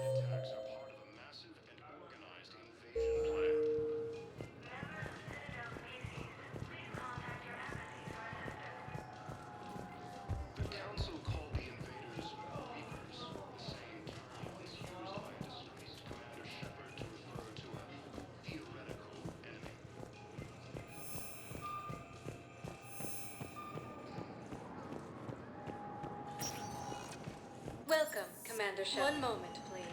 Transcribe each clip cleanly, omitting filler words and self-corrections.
attacks are part of a massive and organized invasion plan. The Council called the invaders Reapers, the same term once used by disgraced Commander Shepard to refer to a theoretical enemy. Welcome, Commander Shepard. One moment, please.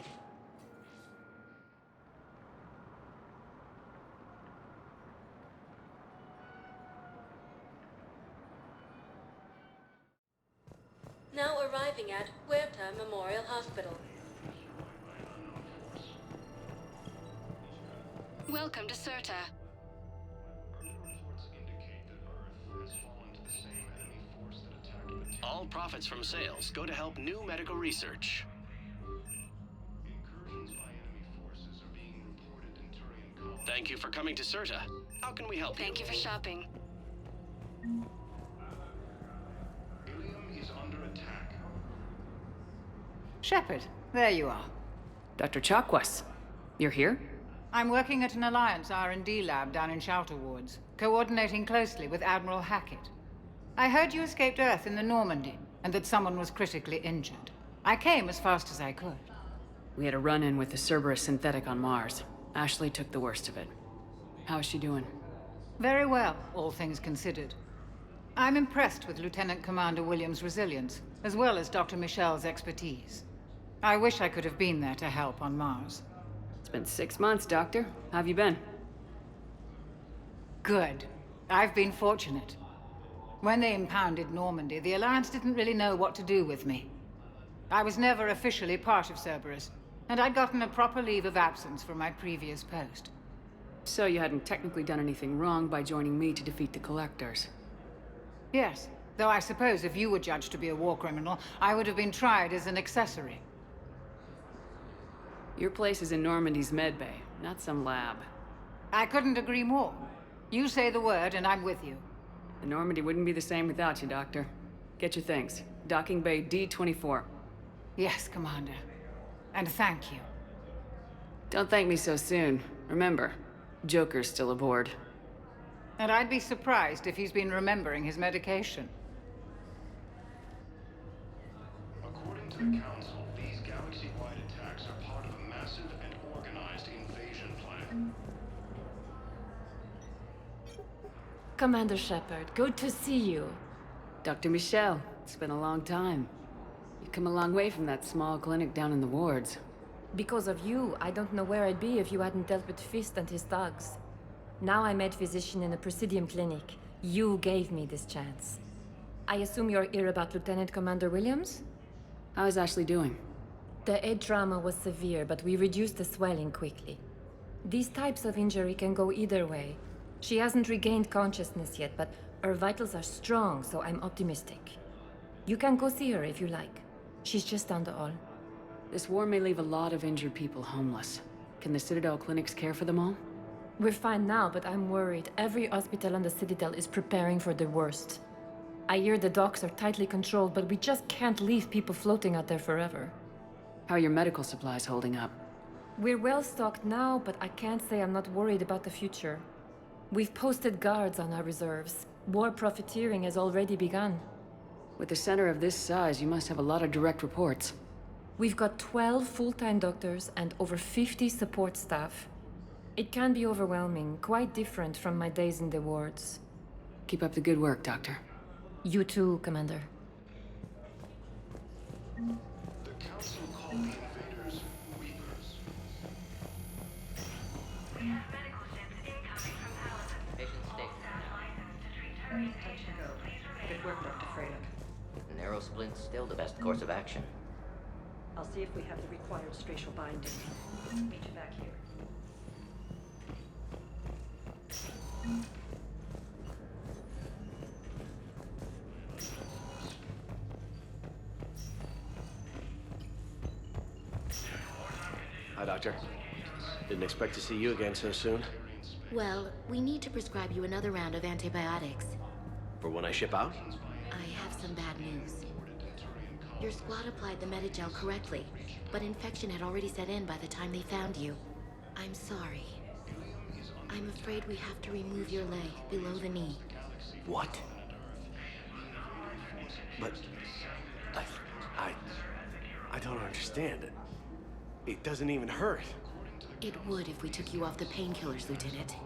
Now arriving at Huerta Memorial Hospital. Welcome to Certa. Reports indicate that Earth has fallen to the same enemy force that attacked the Terran. All profits from sales go to help new medical research. Incursions by enemy forces are being reported in Turian colonies. Thank you for coming to Certa. How can we help you? Thank you for shopping. Ilium is under attack. Shepard, there you are. Dr. Chakwas, you're here? I'm working at an Alliance R&D lab down in Shelter Wards, coordinating closely with Admiral Hackett. I heard you escaped Earth in the Normandy, and that someone was critically injured. I came as fast as I could. We had a run-in with the Cerberus synthetic on Mars. Ashley took the worst of it. How's she doing? Very well, all things considered. I'm impressed with Lieutenant Commander Williams' resilience, as well as Dr. Michel's expertise. I wish I could have been there to help on Mars. It's been 6 months, Doctor. How have you been? Good. I've been fortunate. When they impounded Normandy, the Alliance didn't really know what to do with me. I was never officially part of Cerberus, and I'd gotten a proper leave of absence from my previous post. So you hadn't technically done anything wrong by joining me to defeat the Collectors. Yes, though I suppose if you were judged to be a war criminal, I would have been tried as an accessory. Your place is in Normandy's medbay, not some lab. I couldn't agree more. You say the word, and I'm with you. The Normandy wouldn't be the same without you, Doctor. Get your things. Docking Bay D-24. Yes, Commander. And thank you. Don't thank me so soon. Remember, Joker's still aboard. And I'd be surprised if he's been remembering his medication. According to the Council, these galaxy-wide attacks are part of a massive and organized invasion plan. Commander Shepard, good to see you. Dr. Michel, it's been a long time. You've come a long way from that small clinic down in the wards. Because of you, I don't know where I'd be if you hadn't dealt with Fist and his thugs. Now I'm head physician in a Presidium clinic. You gave me this chance. I assume you're here about Lieutenant Commander Williams? How's Ashley doing? The head trauma was severe, but we reduced the swelling quickly. These types of injury can go either way. She hasn't regained consciousness yet, but her vitals are strong, so I'm optimistic. You can go see her if you like. She's just down the hall. This war may leave a lot of injured people homeless. Can the Citadel clinics care for them all? We're fine now, but I'm worried. Every hospital on the Citadel is preparing for the worst. I hear the docks are tightly controlled, but we just can't leave people floating out there forever. How are your medical supplies holding up? We're well stocked now, but I can't say I'm not worried about the future. We've posted guards on our reserves. War profiteering has already begun. With a center of this size, you must have a lot of direct reports. We've got 12 full-time doctors and over 50 support staff. It can be overwhelming, quite different from my days in the wards. Keep up the good work, Doctor. You too, Commander. The Council called the invaders Reapers. We have medical ships incoming from Paladin. Patient state. License to treat Terran patients. Please remain. Good work, Dr. Fredo. Narrow splint's still the best course of action. I'll see if we have the required spatial binding. Meet you back here. Hi, Doctor. Didn't expect to see you again so soon. Well, we need to prescribe you another round of antibiotics. For when I ship out? I have some bad news. Your squad applied the metagel correctly, but infection had already set in by the time they found you. I'm sorry. I'm afraid we have to remove your leg below the knee. What? But I don't understand it. It doesn't even hurt. It would if we took you off the painkillers, Lieutenant.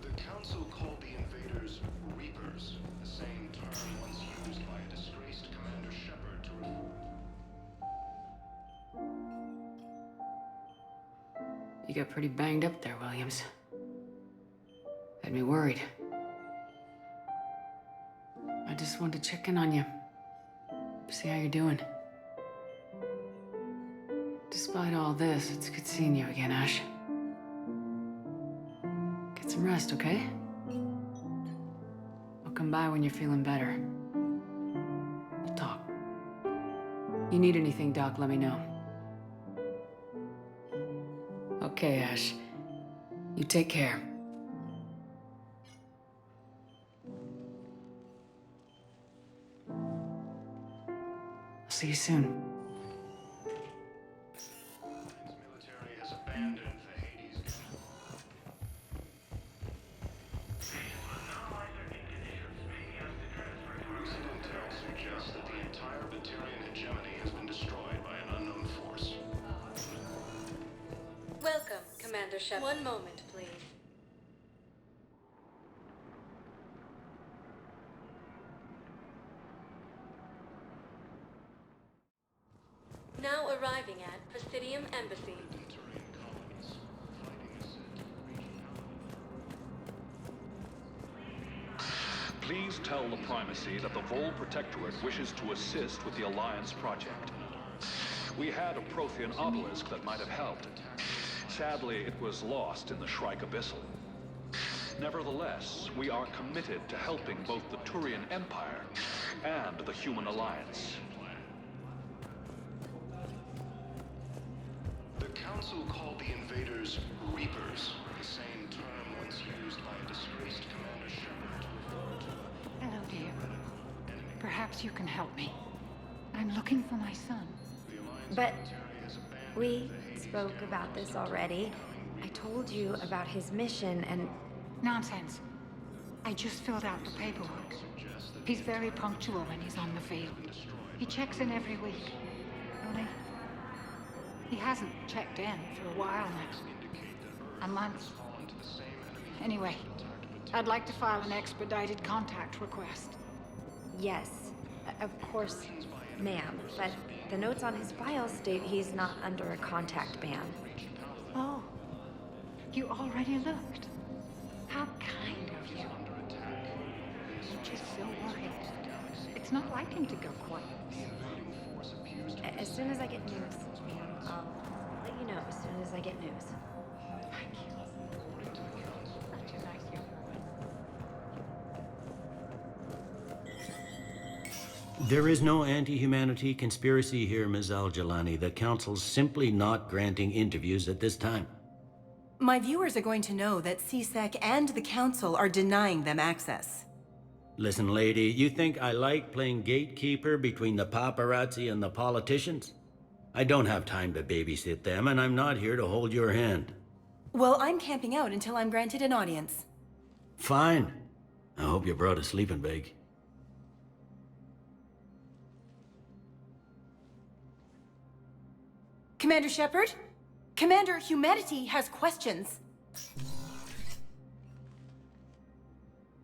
The Council called the invaders Reapers, the same term once used by a disgraced Commander Shepard to You got pretty banged up there, Williams. Had me worried. I just wanted to check in on you. See how you're doing. Despite all this, it's good seeing you again, Ash. Get some rest, okay? I'll come by when you're feeling better. We'll talk. You need anything, Doc, let me know. Okay, Ash. You take care. See you soon. military has abandoned the Hades. Recent intel suggests that the entire Batarian hegemony has been destroyed by an unknown force. Welcome, Commander Shepard. One moment, please. Now arriving at Presidium Embassy. Please tell the Primacy that the Vol Protectorate wishes to assist with the Alliance project. We had a Prothean obelisk that might have helped. Sadly, it was lost in the Shrike Abyssal. Nevertheless, we are committed to helping both the Turian Empire and the Human Alliance. The Council called the invaders Reapers, the same term once used by a disgraced Commander Shepard to refer to Hello, dear. Perhaps you can help me. I'm looking for my son. But we spoke about this already. I told you about his mission and... Nonsense. I just filled out the paperwork. He's very punctual when he's on the field. He checks in every week. Only... he hasn't checked in for a while now. A month. Anyway, I'd like to file an expedited contact request. Yes, of course, ma'am. But the notes on his file state he's not under a contact ban. Oh, you already looked. How kind of you. I'm just so worried. It's not like him to go quiet. As soon as I get news, ma'am, I'll let you know as soon as I get news. Thank you. Such a nice young woman. There is no anti-humanity conspiracy here, Ms. Al-Jalani. The Council's simply not granting interviews at this time. My viewers are going to know that CSEC and the Council are denying them access. Listen, lady, you think I like playing gatekeeper between the paparazzi and the politicians? I don't have time to babysit them, and I'm not here to hold your hand. Well, I'm camping out until I'm granted an audience. Fine. I hope you brought a sleeping bag. Commander Shepard? Commander, humanity has questions.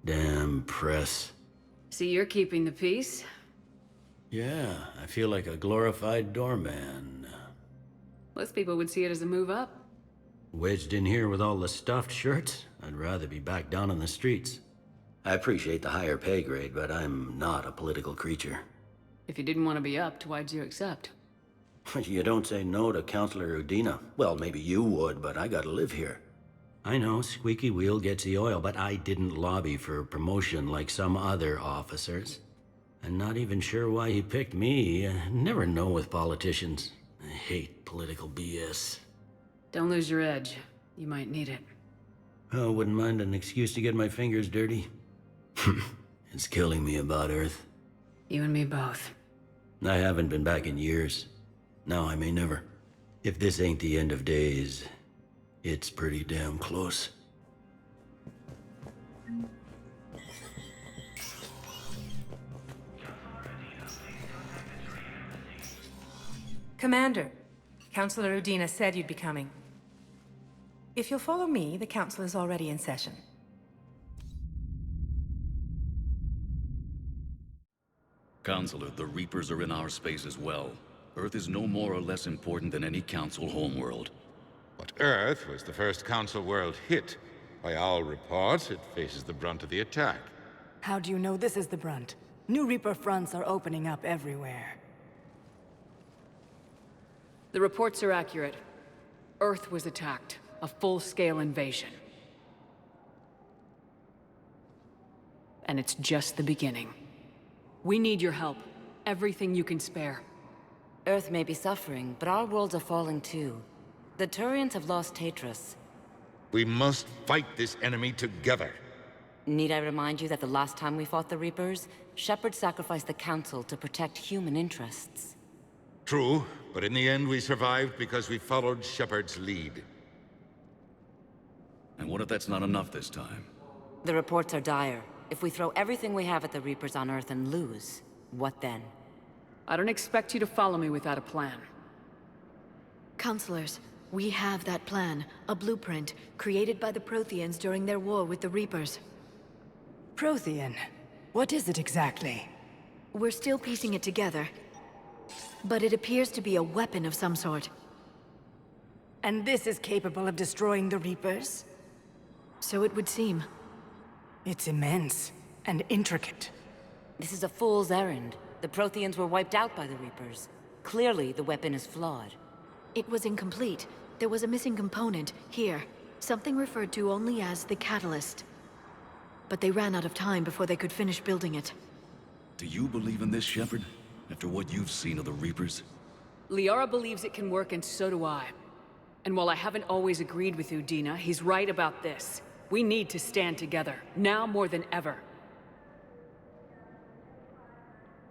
Damn press. See, you're keeping the peace? Yeah, I feel like a glorified doorman. Most people would see it as a move up. Wedged in here with all the stuffed shirts? I'd rather be back down on the streets. I appreciate the higher pay grade, but I'm not a political creature. If you didn't want to be upped, why'd you accept? You don't say no to Counselor Udina. Well, maybe you would, but I gotta live here. I know, squeaky wheel gets the oil, but I didn't lobby for promotion like some other officers. I'm not even sure why he picked me. I never know with politicians. I hate political BS. Don't lose your edge. You might need it. Oh, wouldn't mind an excuse to get my fingers dirty. It's killing me about Earth. You and me both. I haven't been back in years. Now I may never. If this ain't the end of days, it's pretty damn close. Commander, Councilor Udina said you'd be coming. If you'll follow me, the council is already in session. Counselor, the Reapers are in our space as well. Earth is no more or less important than any Council homeworld. But Earth was the first Council world hit. By all reports, it faces the brunt of the attack. How do you know this is the brunt? New Reaper fronts are opening up everywhere. The reports are accurate. Earth was attacked. A full-scale invasion. And it's just the beginning. We need your help. Everything you can spare. Earth may be suffering, but our worlds are falling too. The Turians have lost Tetris. We must fight this enemy together. Need I remind you that the last time we fought the Reapers, Shepard sacrificed the Council to protect human interests? True, but in the end we survived because we followed Shepard's lead. And what if that's not enough this time? The reports are dire. If we throw everything we have at the Reapers on Earth and lose, what then? I don't expect you to follow me without a plan. Counselors, we have that plan. A blueprint, created by the Protheans during their war with the Reapers. Prothean? What is it exactly? We're still piecing it together. But it appears to be a weapon of some sort. And this is capable of destroying the Reapers? So it would seem. It's immense and intricate. This is a fool's errand. The Protheans were wiped out by the Reapers. Clearly, the weapon is flawed. It was incomplete. There was a missing component, here. Something referred to only as the catalyst. But they ran out of time before they could finish building it. Do you believe in this, Shepard? After what you've seen of the Reapers? Liara believes it can work, and so do I. And while I haven't always agreed with Udina, he's right about this. We need to stand together, now more than ever.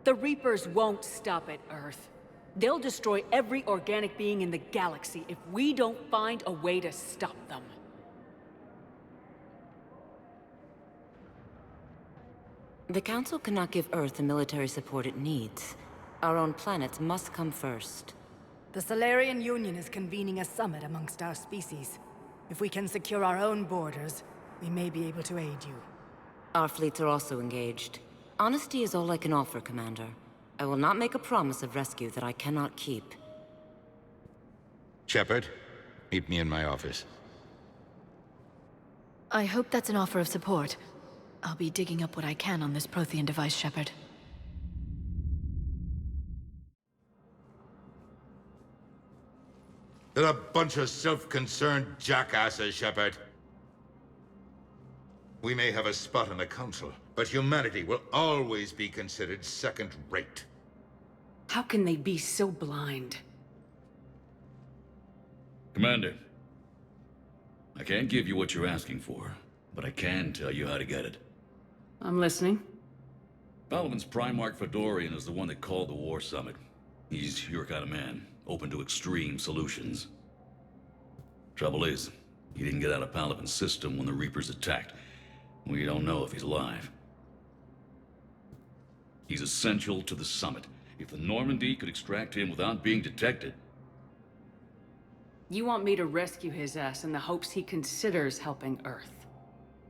The Reapers won't stop at Earth. They'll destroy every organic being in the galaxy if we don't find a way to stop them. The Council cannot give Earth the military support it needs. Our own planets must come first. The Solarian Union is convening a summit amongst our species. If we can secure our own borders, we may be able to aid you. Our fleets are also engaged. Honesty is all I can offer, Commander. I will not make a promise of rescue that I cannot keep. Shepard, meet me in my office. I hope that's an offer of support. I'll be digging up what I can on this Prothean device, Shepard. They're a bunch of self-concerned jackasses, Shepard. We may have a spot on the Council, but humanity will always be considered second-rate. How can they be so blind? Commander, I can't give you what you're asking for, but I can tell you how to get it. I'm listening. Palaven's Primarch Fedorian is the one that called the war summit. He's your kind of man, open to extreme solutions. Trouble is, he didn't get out of Palaven's system when the Reapers attacked. We don't know if he's alive. He's essential to the summit. If the Normandy could extract him without being detected... You want me to rescue his ass in the hopes he considers helping Earth?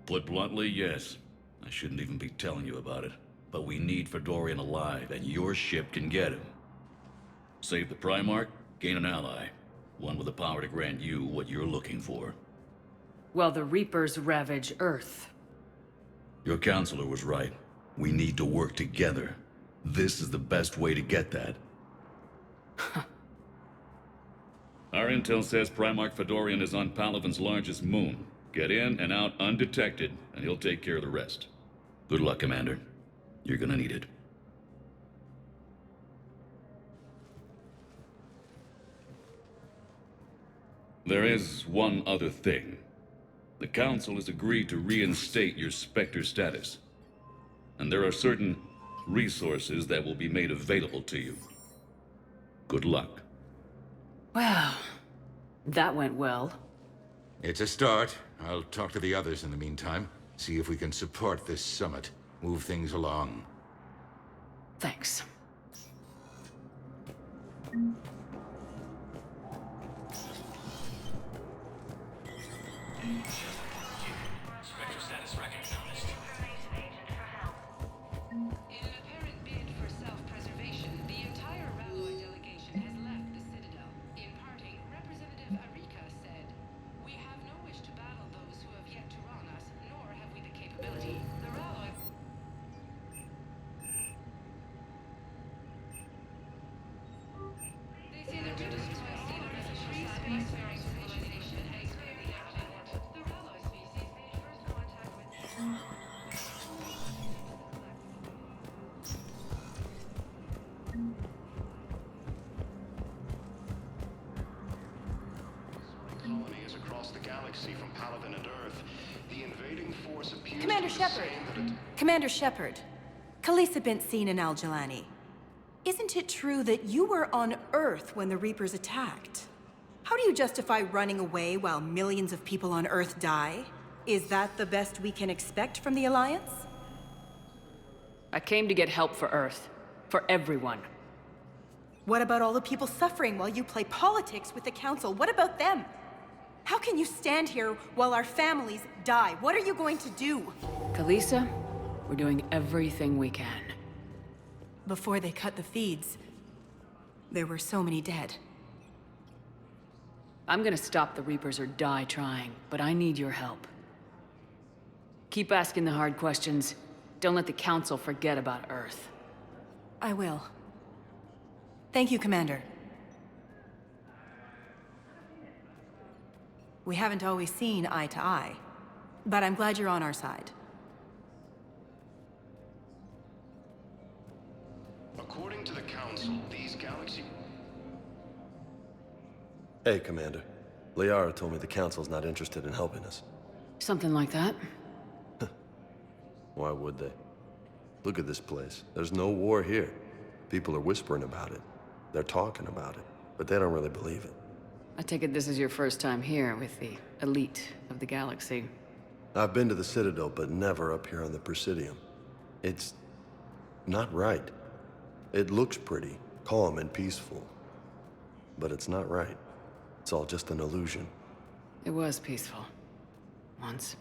Put bluntly, yes. I shouldn't even be telling you about it. But we need Fedorian alive, and your ship can get him. Save the Primarch, gain an ally. One with the power to grant you what you're looking for. Well, the Reapers ravage Earth. Your counselor was right. We need to work together. This is the best way to get that. Our intel says Primarch Fedorian is on Palaven's largest moon. Get in and out undetected, and he'll take care of the rest. Good luck, Commander. You're gonna need it. There is one other thing. The Council has agreed to reinstate your Spectre status. And there are certain resources that will be made available to you. Good luck. Well, that went well. It's a start. I'll talk to the others in the meantime. See if we can support this summit. Move things along. Thanks. Spectre status recognized. In an apparent bid for self-preservation, the entire Ralloy delegation has left the Citadel. In parting, Representative Arika said, "We have no wish to battle those who have yet to wrong us, nor have we the capability. The Ralloy..." They say they're to destroy all artificial satellites for civilization and clear the outlet. The Ralloy species made first contact with... Colony is across the galaxy from Paladin and Earth. The invading force appears Commander to be the Shepard. same that it... Commander Shepard. Khaleesi bint seen in Al-Jalani. Isn't it true that you were on Earth when the Reapers attacked? How do you justify running away while millions of people on Earth die? Is that the best we can expect from the Alliance? I came to get help for Earth. For everyone. What about all the people suffering while you play politics with the Council? What about them? How can you stand here while our families die? What are you going to do? Khaleesi, we're doing everything we can. Before they cut the feeds, there were so many dead. I'm gonna stop the Reapers or die trying, but I need your help. Keep asking the hard questions. Don't let the Council forget about Earth. I will. Thank you, Commander. We haven't always seen eye to eye, but I'm glad you're on our side. According to the Council, these galaxy... Hey, Commander. Liara told me the Council's not interested in helping us. Something like that? Why would they? Look at this place. There's no war here. People are whispering about it. They're talking about it, but they don't really believe it. I take it this is your first time here with the elite of the galaxy. I've been to the Citadel, but never up here on the Presidium. It's not right. It looks pretty, calm and peaceful, but it's not right. It's all just an illusion. It was peaceful. Once.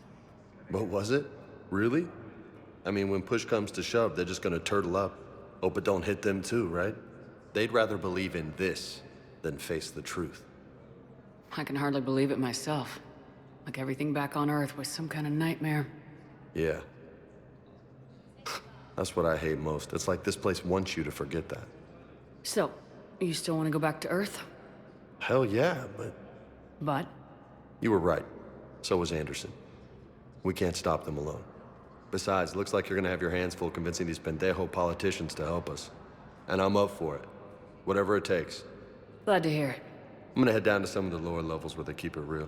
But was it? Really? I mean, when push comes to shove, they're just gonna turtle up. Hope it don't hit them too, right? They'd rather believe in this than face the truth. I can hardly believe it myself. Like everything back on Earth was some kind of nightmare. Yeah. That's what I hate most. It's like this place wants you to forget that. So, you still want to go back to Earth? Hell yeah, but... But? You were right. So was Anderson. We can't stop them alone. Besides, looks like you're gonna have your hands full convincing these pendejo politicians to help us. And I'm up for it. Whatever it takes. Glad to hear it. I'm gonna head down to some of the lower levels where they keep it real.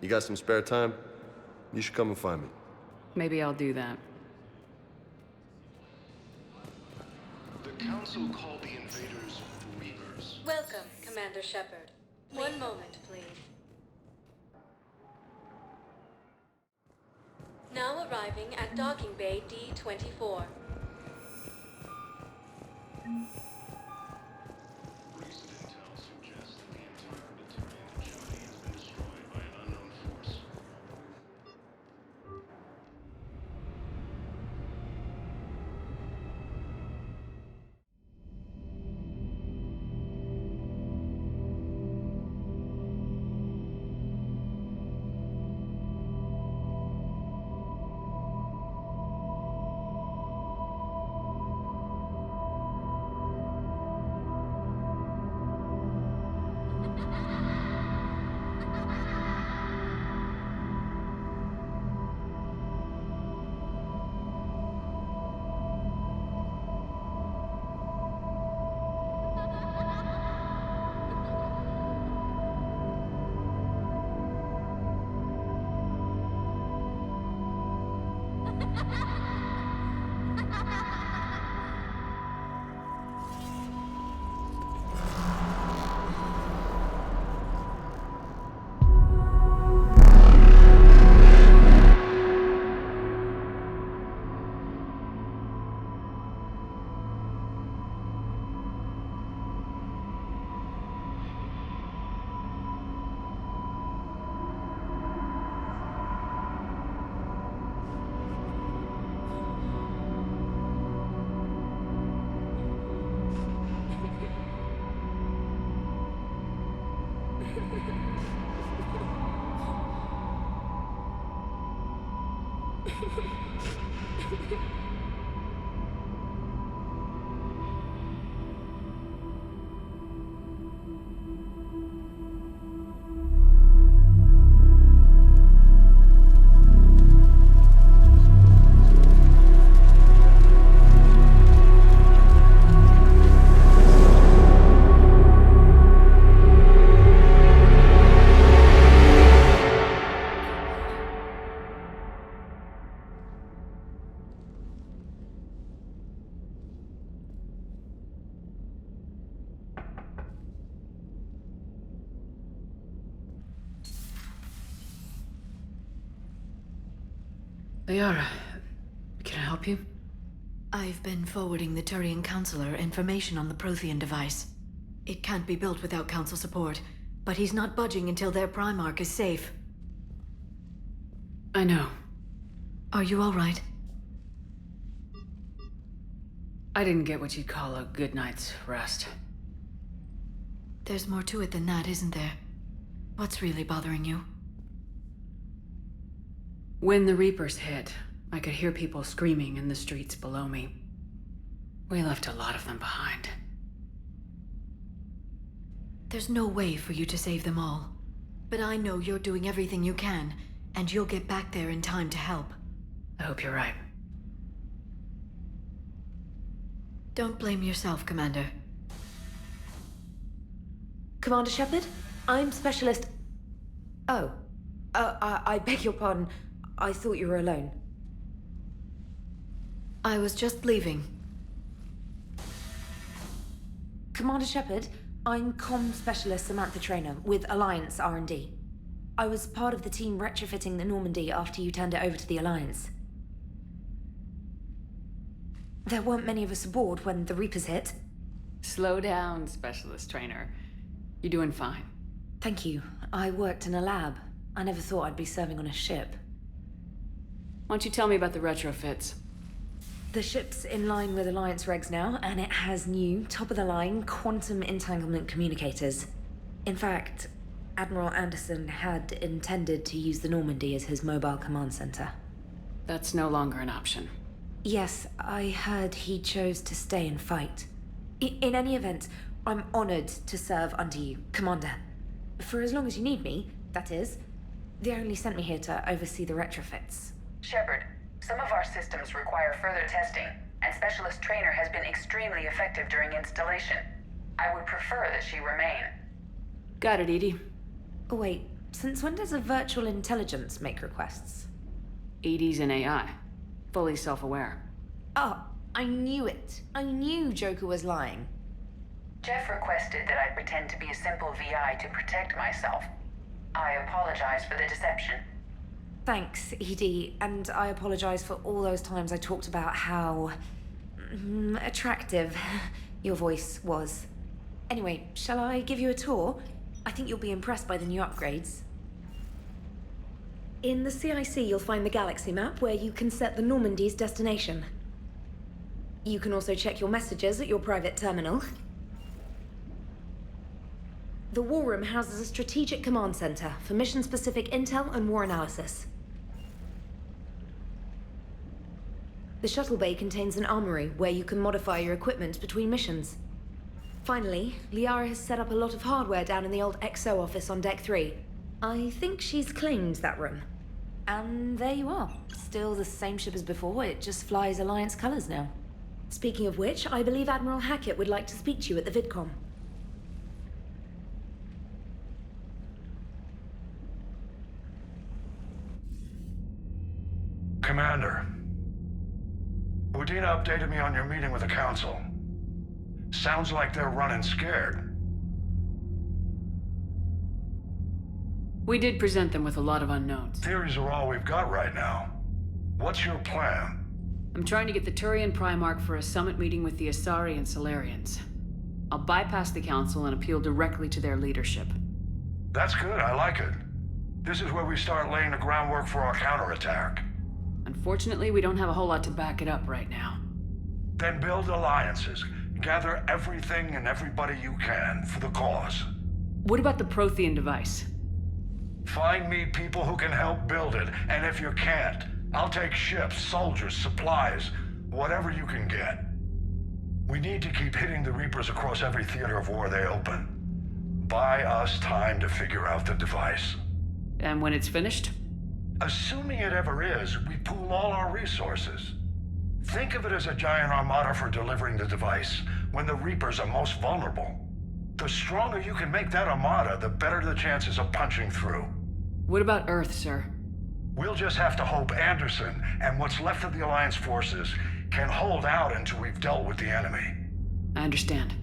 You got some spare time? You should come and find me. Maybe I'll do that. The Council called the invaders Reapers. Welcome, Commander Shepard. One moment, please. Now arriving at docking bay D-24. Recent intel suggests that the entire Batarian hegemony has been destroyed by an unknown force. Liara, can I help you? I've been forwarding the Turian Counselor information on the Prothean device. It can't be built without Council support, but he's not budging until their Primarch is safe. I know. Are you all right? I didn't get what you'd call a good night's rest. There's more to it than that, isn't there? What's really bothering you? When the Reapers hit, I could hear people screaming in the streets below me. We left a lot of them behind. There's no way for you to save them all. But I know you're doing everything you can, and you'll get back there in time to help. I hope you're right. Don't blame yourself, Commander. Commander Shepard, I'm Specialist... Oh. I beg your pardon. I thought you were alone. I was just leaving. Commander Shepard, I'm Comm Specialist Samantha Traynor with Alliance R&D. I was part of the team retrofitting the Normandy after you turned it over to the Alliance. There weren't many of us aboard when the Reapers hit. Slow down, Specialist Trainer. You're doing fine. Thank you. I worked in a lab. I never thought I'd be serving on a ship. Why don't you tell me about the retrofits? The ship's in line with Alliance regs now, and it has new, top-of-the-line, quantum entanglement communicators. In fact, Admiral Anderson had intended to use the Normandy as his mobile command center. That's no longer an option. Yes, I heard he chose to stay and fight. In any event, I'm honored to serve under you, Commander. For as long as you need me, that is. They only sent me here to oversee the retrofits. Shepard, some of our systems require further testing, and Specialist Trainer has been extremely effective during installation. I would prefer that she remain. Got it, Edie. Oh, wait. Since when does a virtual intelligence make requests? Edie's an AI. Fully self-aware. Oh, I knew it. I knew Joker was lying. Jeff requested that I pretend to be a simple VI to protect myself. I apologize for the deception. Thanks, Edie, and I apologize for all those times I talked about how... attractive your voice was. Anyway, shall I give you a tour? I think you'll be impressed by the new upgrades. In the CIC, you'll find the galaxy map where you can set the Normandy's destination. You can also check your messages at your private terminal. The War Room houses a strategic command center for mission-specific intel and war analysis. The shuttle bay contains an armory where you can modify your equipment between missions. Finally, Liara has set up a lot of hardware down in the old XO office on Deck 3. I think she's claimed that room. And there you are. Still the same ship as before, it just flies Alliance colors now. Speaking of which, I believe Admiral Hackett would like to speak to you at the VidCom. Commander, Udina updated me on your meeting with the Council. Sounds like they're running scared. We did present them with a lot of unknowns. Theories are all we've got right now. What's your plan? I'm trying to get the Turian Primarch for a summit meeting with the Asari and Solarians. I'll bypass the Council and appeal directly to their leadership. That's good, I like it. This is where we start laying the groundwork for our counterattack. Unfortunately, we don't have a whole lot to back it up right now. Then build alliances. Gather everything and everybody you can for the cause. What about the Prothean device? Find me people who can help build it, and if you can't, I'll take ships, soldiers, supplies, whatever you can get. We need to keep hitting the Reapers across every theater of war they open. Buy us time to figure out the device. And when it's finished? Assuming it ever is, we pool all our resources. Think of it as a giant armada for delivering the device when the Reapers are most vulnerable. The stronger you can make that armada, the better the chances of punching through. What about Earth, sir? We'll just have to hope Anderson and what's left of the Alliance forces can hold out until we've dealt with the enemy. I understand.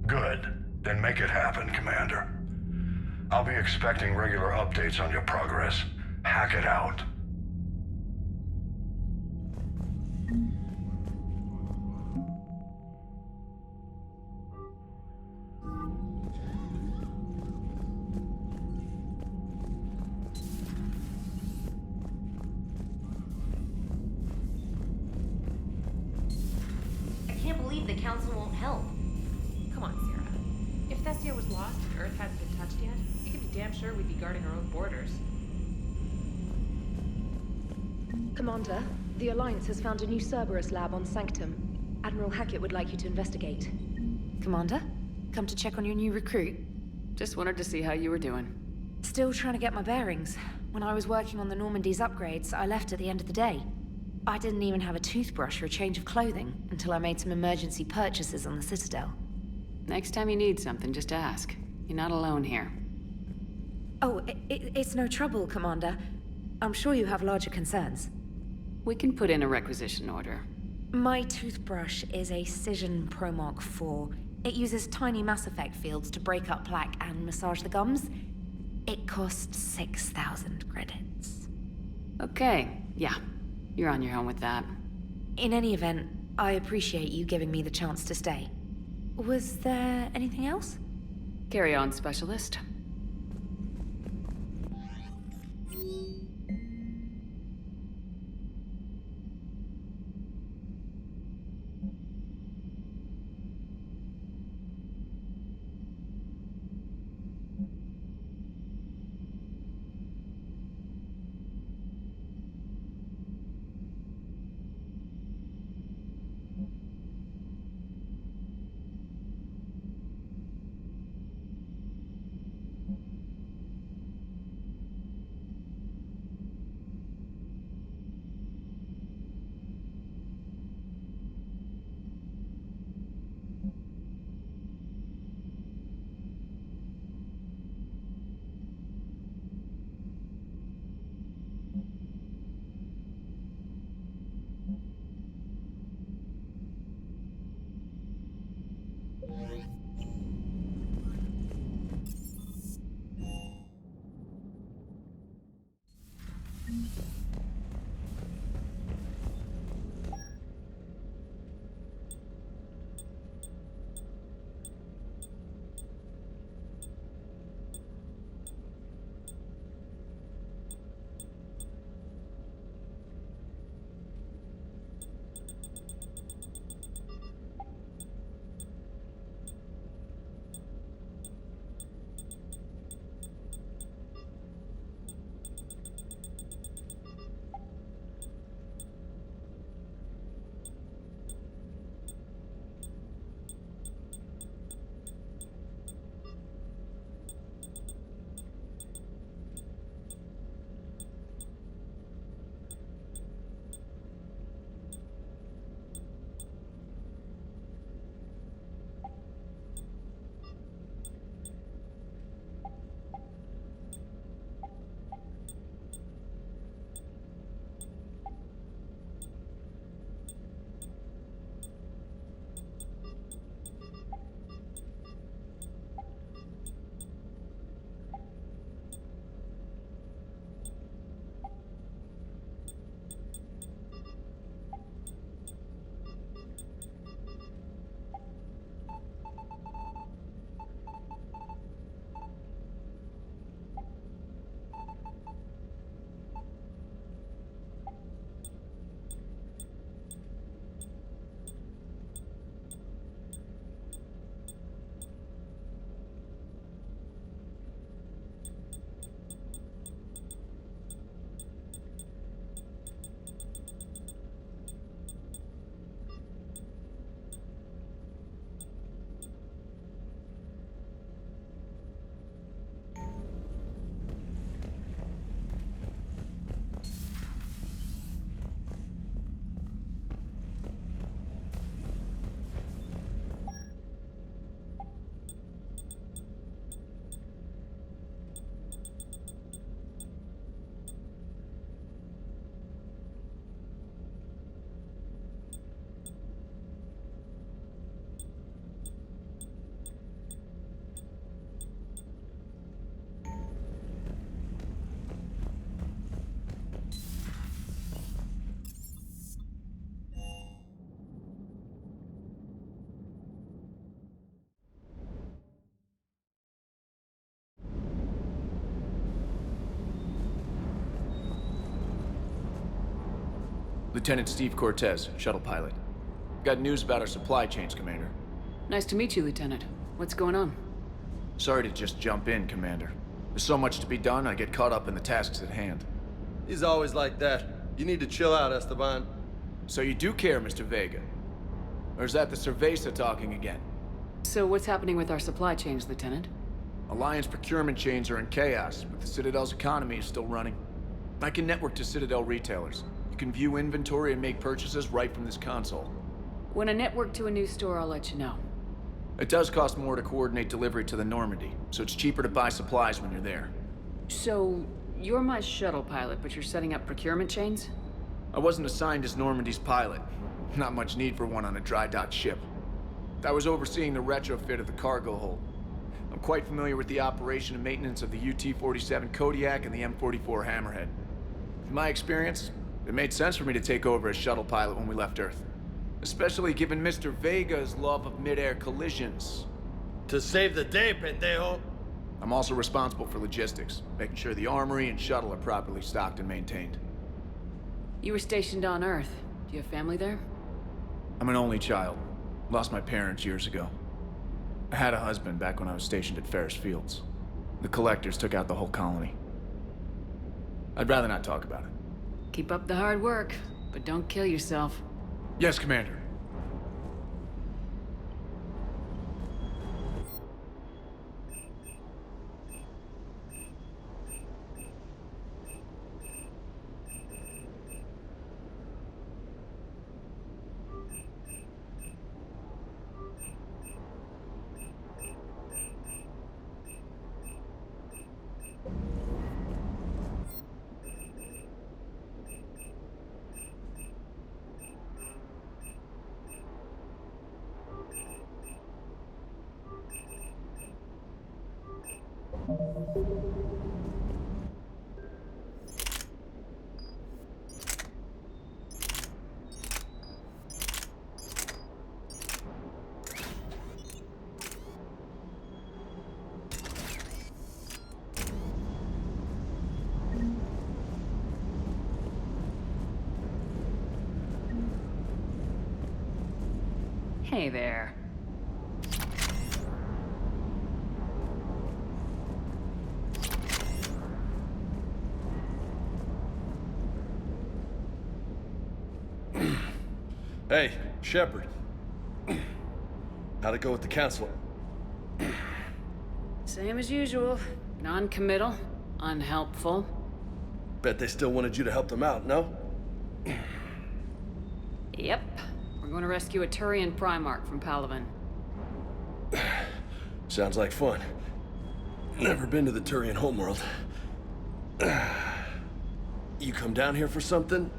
Good. Then make it happen, Commander. I'll be expecting regular updates on your progress. Hack it out. I can't believe the Council won't help. Come on, Sarah. If Thessia was lost and Earth hadn't been touched yet, you can be damn sure we'd be guarding our own borders. Commander, the Alliance has found a new Cerberus lab on Sanctum. Admiral Hackett would like you to investigate. Commander? Come to check on your new recruit? Just wanted to see how you were doing. Still trying to get my bearings. When I was working on the Normandy's upgrades, I left at the end of the day. I didn't even have a toothbrush or a change of clothing until I made some emergency purchases on the Citadel. Next time you need something, just ask. You're not alone here. Oh, it's no trouble, Commander. I'm sure you have larger concerns. We can put in a requisition order. My toothbrush is a Cision Pro Mark IV. It uses tiny Mass Effect fields to break up plaque and massage the gums. It costs 6,000 credits. Okay, yeah. You're on your own with that. In any event, I appreciate you giving me the chance to stay. Was there anything else? Carry on, Specialist. Lieutenant Steve Cortez, shuttle pilot. Got news about our supply chains, Commander. Nice to meet you, Lieutenant. What's going on? Sorry to just jump in, Commander. There's so much to be done, I get caught up in the tasks at hand. He's always like that. You need to chill out, Esteban. So you do care, Mr. Vega? Or is that the Cerveza talking again? So what's happening with our supply chains, Lieutenant? Alliance procurement chains are in chaos, but the Citadel's economy is still running. I can network to Citadel retailers. You can view inventory and make purchases right from this console. When I network to a new store, I'll let you know. It does cost more to coordinate delivery to the Normandy, so it's cheaper to buy supplies when you're there. So, you're my shuttle pilot, but you're setting up procurement chains? I wasn't assigned as Normandy's pilot. Not much need for one on a dry dock ship. I was overseeing the retrofit of the cargo hold. I'm quite familiar with the operation and maintenance of the UT-47 Kodiak and the M44 Hammerhead. In my experience, it made sense for me to take over as shuttle pilot when we left Earth. Especially given Mr. Vega's love of mid-air collisions. To save the day, pendejo! I'm also responsible for logistics, making sure the armory and shuttle are properly stocked and maintained. You were stationed on Earth. Do you have family there? I'm an only child. Lost my parents years ago. I had a husband back when I was stationed at Ferris Fields. The collectors took out the whole colony. I'd rather not talk about it. Keep up the hard work, but don't kill yourself. Yes, Commander. Hey there. Hey, Shepard. How'd it go with the council? Same as usual. Non-committal, unhelpful. Bet they still wanted you to help them out, no? Yep. We're going to rescue a Turian Primarch from Palaven. Sounds like fun. Never been to the Turian homeworld. You come down here for something?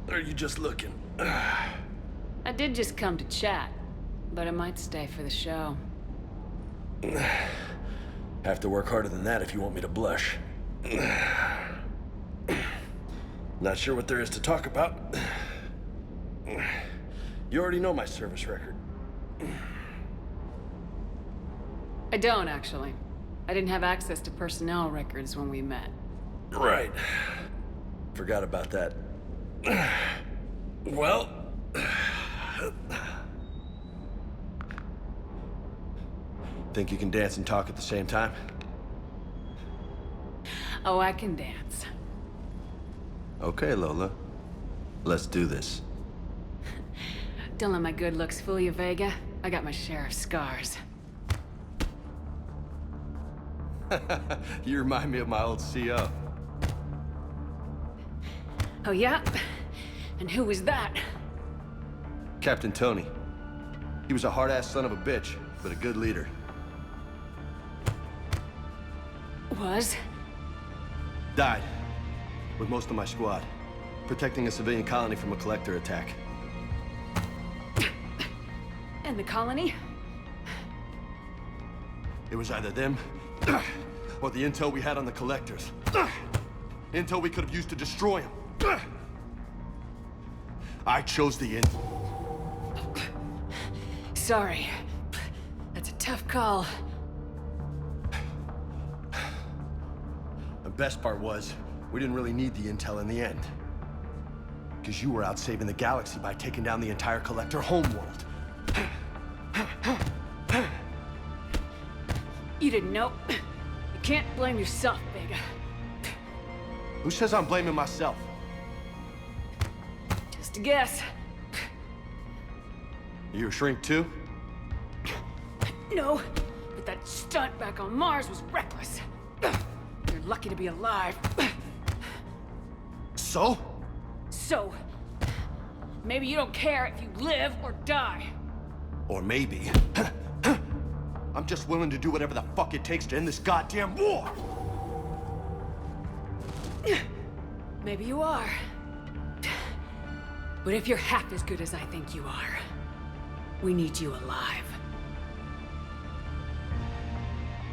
Or are you just looking? I did just come to chat, but I might stay for the show. Have to work harder than that if you want me to blush. Not sure what there is to talk about. You already know my service record. I don't, actually. I didn't have access to personnel records when we met. Right. Forgot about that. Well... Think you can dance and talk at the same time? Oh, I can dance. Okay, Lola. Let's do this. Don't let my good looks fool you, Vega. I got my share of scars. You remind me of my old CO. Oh, yeah? And who was that? Captain Tony. He was a hard-ass son of a bitch, but a good leader. Was? Died. With most of my squad. Protecting a civilian colony from a collector attack. And the colony? It was either them, or the intel we had on the collectors. Intel we could have used to destroy them. I chose the intel. Sorry. That's a tough call. The best part was, we didn't really need the intel in the end. Because you were out saving the galaxy by taking down the entire Collector homeworld. You didn't know. You can't blame yourself, Vega. Who says I'm blaming myself? Just a guess. You a shrink too? No, but that stunt back on Mars was reckless. You're lucky to be alive. So? So, maybe you don't care if you live or die. Or maybe... I'm just willing to do whatever the fuck it takes to end this goddamn war! Maybe you are. But if you're half as good as I think you are, we need you alive.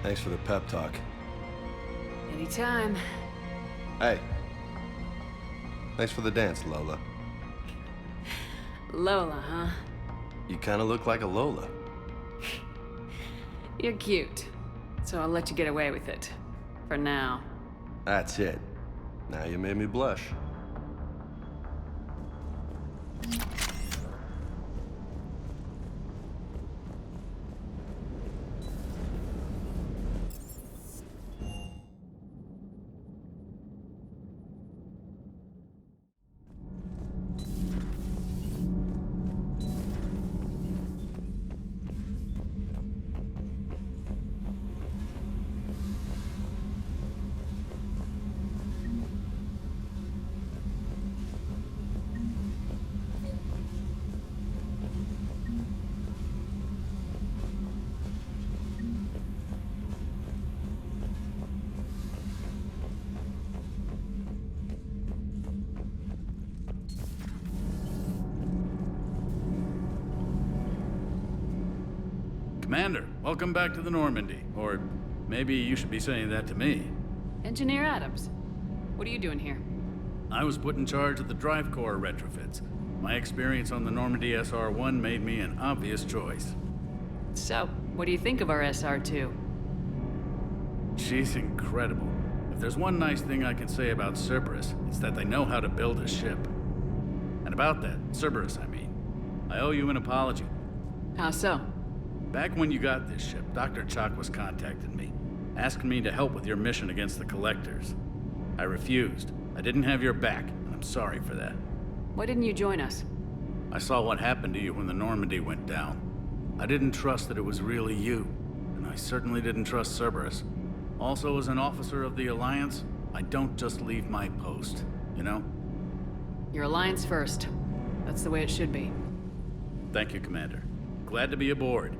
Thanks for the pep talk. Anytime. Hey. Thanks for the dance, Lola. Lola, huh? You kinda look like a Lola. You're cute, so I'll let you get away with it. For now. That's it. Now you made me blush. Commander, welcome back to the Normandy. Or maybe you should be saying that to me. Engineer Adams, what are you doing here? I was put in charge of the drive core retrofits. My experience on the Normandy SR-1 made me an obvious choice. So, what do you think of our SR-2? She's incredible. If there's one nice thing I can say about Cerberus, it's that they know how to build a ship. And about that, Cerberus, I mean, I owe you an apology. How so? Back when you got this ship, Dr. Chakwas contacted me, asking me to help with your mission against the Collectors. I refused. I didn't have your back, and I'm sorry for that. Why didn't you join us? I saw what happened to you when the Normandy went down. I didn't trust that it was really you, and I certainly didn't trust Cerberus. Also, as an officer of the Alliance, I don't just leave my post, you know? Your Alliance first. That's the way it should be. Thank you, Commander. Glad to be aboard.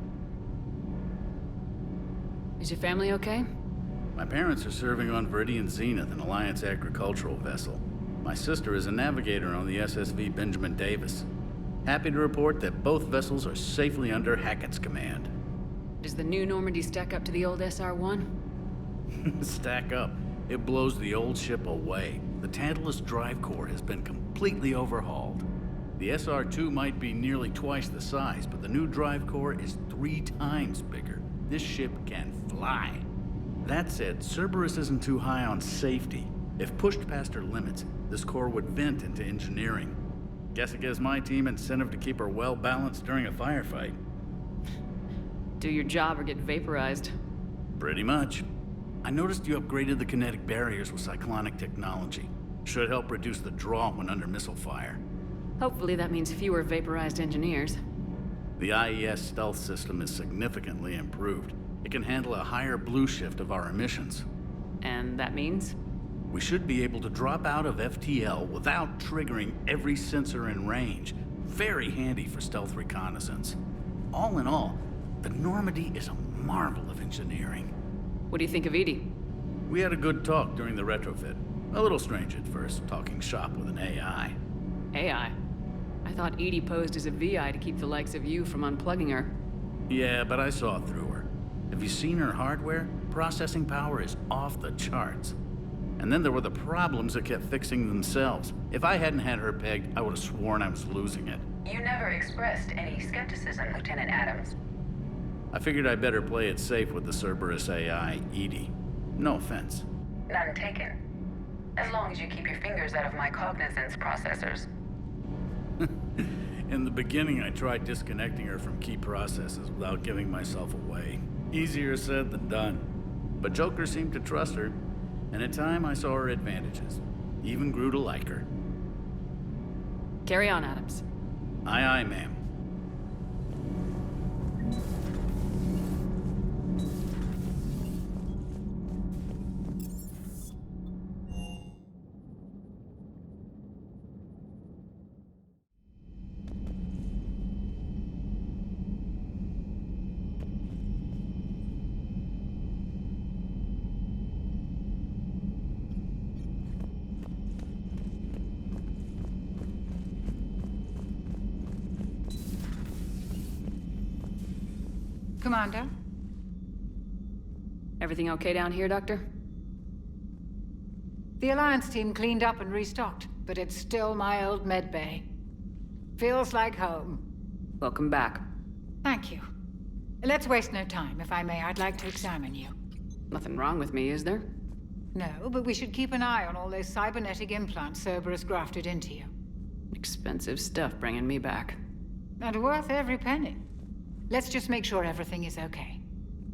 Is your family okay? My parents are serving on Viridian Zenith, an Alliance agricultural vessel. My sister is a navigator on the SSV Benjamin Davis. Happy to report that both vessels are safely under Hackett's command. Does the new Normandy stack up to the old SR-1? Stack up. It blows the old ship away. The Tantalus drive core has been completely overhauled. The SR-2 might be nearly twice the size, but the new drive core is 3 times bigger. This ship can fly. That said, Cerberus isn't too high on safety. If pushed past her limits, this core would vent into engineering. Guess it gives my team incentive to keep her well balanced during a firefight. Do your job or get vaporized. Pretty much. I noticed you upgraded the kinetic barriers with cyclonic technology. Should help reduce the draw when under missile fire. Hopefully that means fewer vaporized engineers. The IES stealth system is significantly improved. It can handle a higher blue shift of our emissions. And that means? We should be able to drop out of FTL without triggering every sensor in range. Very handy for stealth reconnaissance. All in all, the Normandy is a marvel of engineering. What do you think of Edie? We had a good talk during the retrofit. A little strange at first, talking shop with an AI. AI? I thought Edie posed as a VI to keep the likes of you from unplugging her. Yeah, but I saw through her. Have you seen her hardware? Processing power is off the charts. And then there were the problems that kept fixing themselves. If I hadn't had her pegged, I would have sworn I was losing it. You never expressed any skepticism, Lieutenant Adams. I figured I'd better play it safe with the Cerberus AI, Edie. No offense. None taken. As long as you keep your fingers out of my cognizance processors. In the beginning, I tried disconnecting her from key processes without giving myself away. Easier said than done. But Joker seemed to trust her, and in time I saw her advantages. Even grew to like her. Carry on, Adams. Aye, aye, ma'am. Commander? Everything okay down here, Doctor? The Alliance team cleaned up and restocked, but it's still my old med bay. Feels like home. Welcome back. Thank you. Let's waste no time. If I may, I'd like to examine you. Nothing wrong with me, is there? No, but we should keep an eye on all those cybernetic implants Cerberus grafted into you. Expensive stuff bringing me back. And worth every penny. Let's just make sure everything is okay.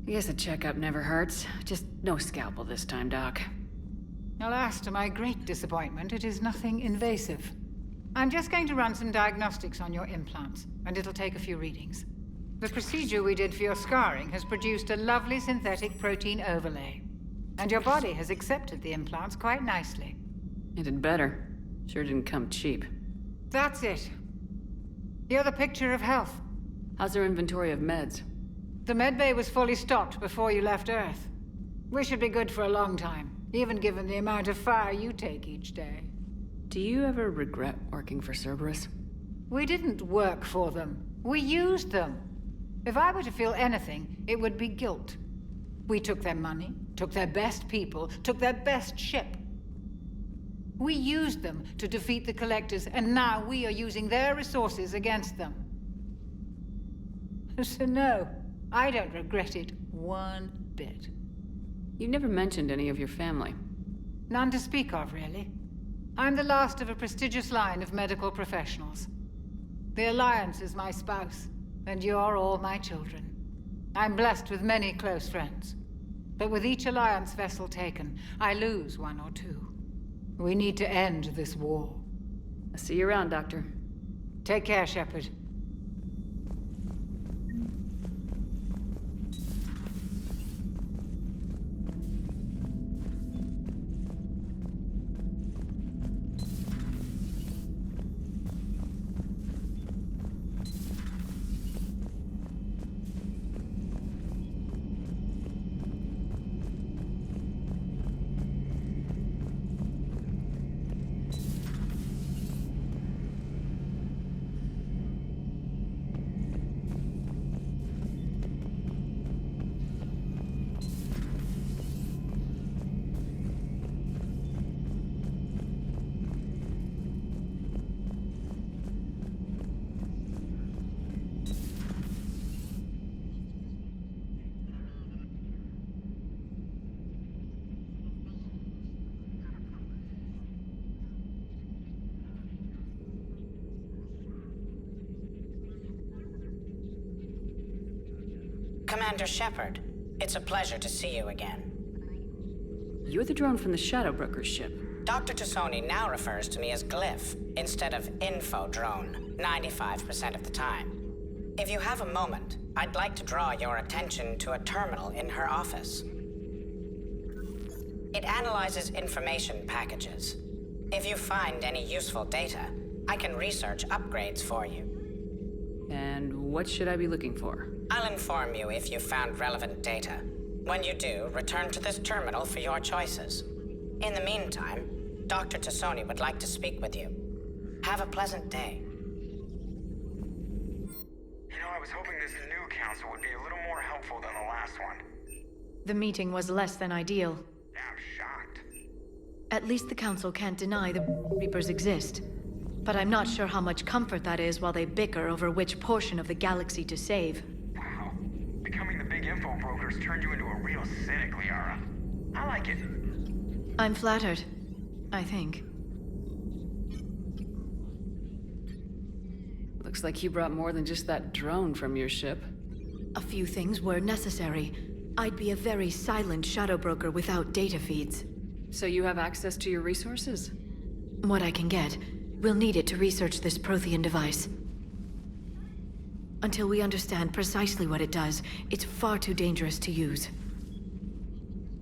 I guess a checkup never hurts. Just no scalpel this time, Doc. Alas, to my great disappointment, it is nothing invasive. I'm just going to run some diagnostics on your implants, and it'll take a few readings. The procedure we did for your scarring has produced a lovely synthetic protein overlay. And your body has accepted the implants quite nicely. It did better. Sure didn't come cheap. That's it. You're the picture of health. How's our inventory of meds? The medbay was fully stocked before you left Earth. We should be good for a long time, even given the amount of fire you take each day. Do you ever regret working for Cerberus? We didn't work for them. We used them. If I were to feel anything, it would be guilt. We took their money, took their best people, took their best ship. We used them to defeat the Collectors, and now we are using their resources against them. So no, I don't regret it one bit. You never mentioned any of your family. None to speak of, really. I'm the last of a prestigious line of medical professionals. The Alliance is my spouse, and you're all my children. I'm blessed with many close friends. But with each Alliance vessel taken, I lose one or two. We need to end this war. I'll see you around, Doctor. Take care, Shepard. Commander Shepard, it's a pleasure to see you again. You're the drone from the Shadow Broker's ship. Dr. Tassoni now refers to me as Glyph instead of Info Drone, 95% of the time. If you have a moment, I'd like to draw your attention to a terminal in her office. It analyzes information packages. If you find any useful data, I can research upgrades for you. And what should I be looking for? I'll inform you if you found relevant data. When you do, return to this terminal for your choices. In the meantime, Dr. Tassoni would like to speak with you. Have a pleasant day. You know, I was hoping this new council would be a little more helpful than the last one. The meeting was less than ideal. Yeah, I'm shocked. At least the Council can't deny the Reapers exist. But I'm not sure how much comfort that is while they bicker over which portion of the galaxy to save. Wow. Becoming the big info broker's turned you into a real cynic, Liara. I like it. I'm flattered, I think. Looks like you brought more than just that drone from your ship. A few things were necessary. I'd be a very silent shadow broker without data feeds. So you have access to your resources? What I can get. We'll need it to research this Prothean device. Until we understand precisely what it does, it's far too dangerous to use.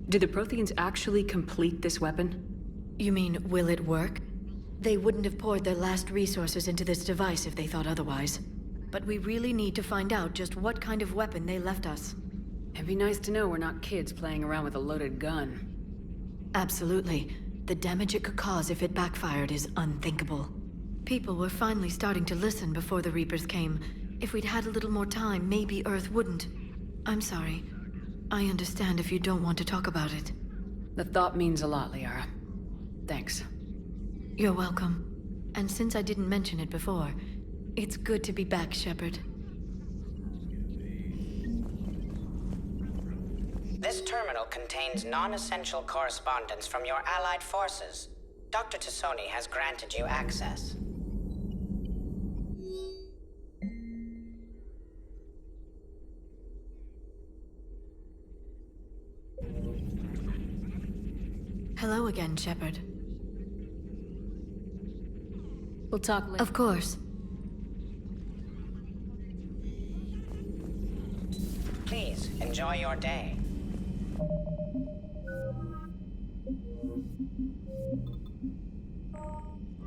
Did the Protheans actually complete this weapon? You mean, will it work? They wouldn't have poured their last resources into this device if they thought otherwise. But we really need to find out just what kind of weapon they left us. It'd be nice to know we're not kids playing around with a loaded gun. Absolutely. The damage it could cause if it backfired is unthinkable. People were finally starting to listen before the Reapers came. If we'd had a little more time, maybe Earth wouldn't. I'm sorry. I understand if you don't want to talk about it. The thought means a lot, Liara. Thanks. You're welcome. And since I didn't mention it before, it's good to be back, Shepard. This terminal contains non-essential correspondence from your allied forces. Dr. Tassoni has granted you access. Hello again, Shepard. We'll talk later. Of course. Please, enjoy your day.